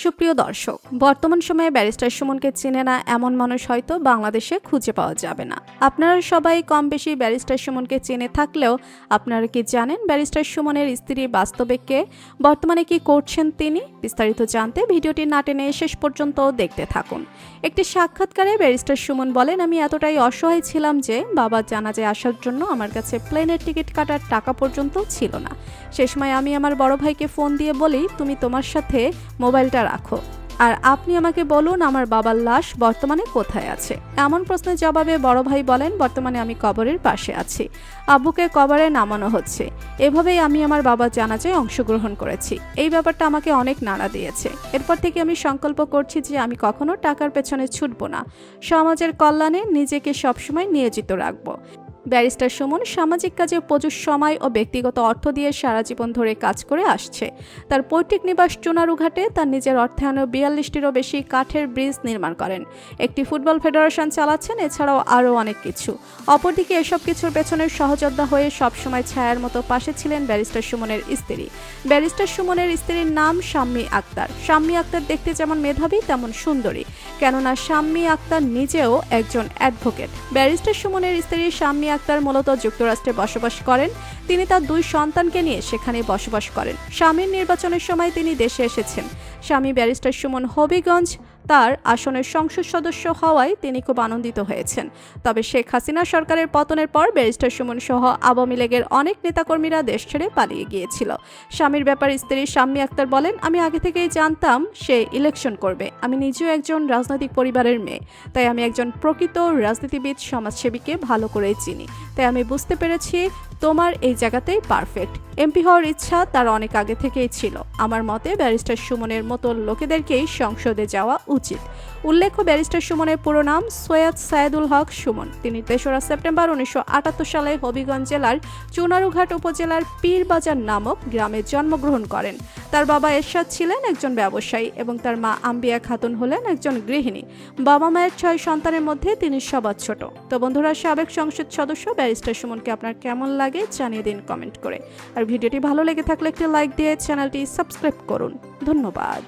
সুপ্রিয় দর্শক, বর্তমান সময়ে ব্যারিস্টার সুমনকে চেনে না এমন মানুষ হয়তো বাংলাদেশে খুঁজে পাওয়া যাবে না। আপনারা সবাই কম বেশি ব্যারিস্টার সুমনকে চেনে থাকলেও আপনারা কি জানেন ব্যারিস্টার সুমনের স্ত্রী বাস্তবে কে, বর্তমানে কি করছেন তিনি? বিস্তারিত জানতে ভিডিওটি না টেনে শেষ পর্যন্ত দেখতে থাকুন। একটি সাক্ষাৎকারে ব্যারিস্টার সুমন বলেন, আমি এতটাই অসহায় ছিলাম যে বাবার জানাজায় আসার জন্য আমার কাছে প্লেনের টিকিট কাটার টাকা পর্যন্ত ছিল না। সে সময় আমি আমার বড় ভাইকে ফোন দিয়ে বলি, তুমি তোমার সাথে মোবাইলটা রাখো, আর আপনি আমাকে বলুন আমার বাবার লাশ বর্তমানে কোথায় আছে। এমন প্রশ্নের জবাবে বড় ভাই বলেন, বর্তমানে আমি কবরের পাশে আছি, আব্বুকে কবরে নামানো হচ্ছে। এভাবেই আমি আমার বাবার জানাজায় অংশগ্রহণ করেছি। এই ব্যাপারটা আমাকে অনেক নাড়া দিয়েছে। এরপর থেকে আমি সংকল্প করছি যে আমি কখনো টাকার পেছনে ছুটব না, সমাজের কল্যাণে নিজেকে সবসময় নিয়োজিত রাখবো। ব্যারিস্টার সুমন সামাজিক কাজে প্রচুর সময় ও ব্যক্তিগত অর্থ দিয়ে সারা জীবন ধরে কাজ করে আসছে। তার পৈতৃক নিবাস চুনারুঘাটে তার নিজের অর্থায়নে 42টিরও বেশি কাঠের ব্রিজ নির্মাণ করেন, একটি ফুটবল ফেডারেশন চালাচ্ছেন, এছাড়াও আরও অনেক কিছু। অপরদিকে এসব কিছুর পেছনে সহযোদ্ধা হয়ে সবসময় ছায়ার মতো পাশে ছিলেন ব্যারিস্টার সুমনের স্ত্রী। ব্যারিস্টার সুমনের স্ত্রীর নাম শাম্মী আক্তার। শাম্মী আক্তার দেখতে যেমন মেধাবী তেমন সুন্দরী, কেননা শাম্মী আক্তার নিজেও একজন অ্যাডভোকেট। ব্যারিস্টার সুমনের স্ত্রী শাম্মী আক্তার মূলত যুক্তরাষ্ট্রে বসবাস করেন। তিনি তার 2 সন্তানকে নিয়ে সেখানে বসবাস করেন। স্বামীর নির্বাচনের সময় তিনি দেশে এসেছেন। স্বামী ব্যারিস্টার সুমন হবিগঞ্জ তার আসনের সংসদ সদস্য হওয়ায় তিনি খুব আনন্দিত হয়েছেন। তবে শেখ হাসিনা সরকারের পতনের পর ব্যারিস্টার সুমন সহ আওয়ামী লীগের অনেক নেতাকর্মীরা দেশ ছেড়ে পালিয়ে গিয়েছিল। স্বামীর ব্যাপারে স্ত্রী শাম্মী আক্তার বলেন, আমি আগে থেকেই জানতাম সে ইলেকশন করবে। আমি নিজেও একজন রাজনৈতিক পরিবারের মেয়ে, তাই আমি একজন প্রকৃত রাজনীতিবিদ সমাজসেবীকে ভালো করেই চিনি। তাই আমি বুঝতে পেরেছি তোমার এই জায়গাতেই পারফেক্ট। এমপি হওয়ার ইচ্ছা তার অনেক আগে থেকেই ছিল। আমার মতে ব্যারিস্টার সুমনের মতো লোকেদেরকেই সংসদে যাওয়া উচিত। উল্লেখ্য, ব্যারিস্টার সুমনের পুরো নাম সৈয়দ সায়েদুল হক সুমন। তিনি 3রা সেপ্টেম্বর 1978 সালে হবিগঞ্জ জেলার চুনারুঘাট উপজেলার পীরবাজার নামক গ্রামে জন্মগ্রহণ করেন। তার বাবা এরশাদ ছিলেন একজন ব্যবসায়ী এবং তার মা আম্বিয়া খাতুন হলেন একজন গৃহিণী। বাবা মায়ের 6 সন্তানের মধ্যে তিনি সবার ছোট। তো বন্ধুরা, সাবেক সংসদ সদস্য ব্যারিস্টার সুমনকে আপনার কেমন লাগে জানিয়ে দিন কমেন্ট করে। আর ভিডিওটি ভালো লেগে থাকলে একটি লাইক দিয়ে চ্যানেলটি সাবস্ক্রাইব করুন। ধন্যবাদ।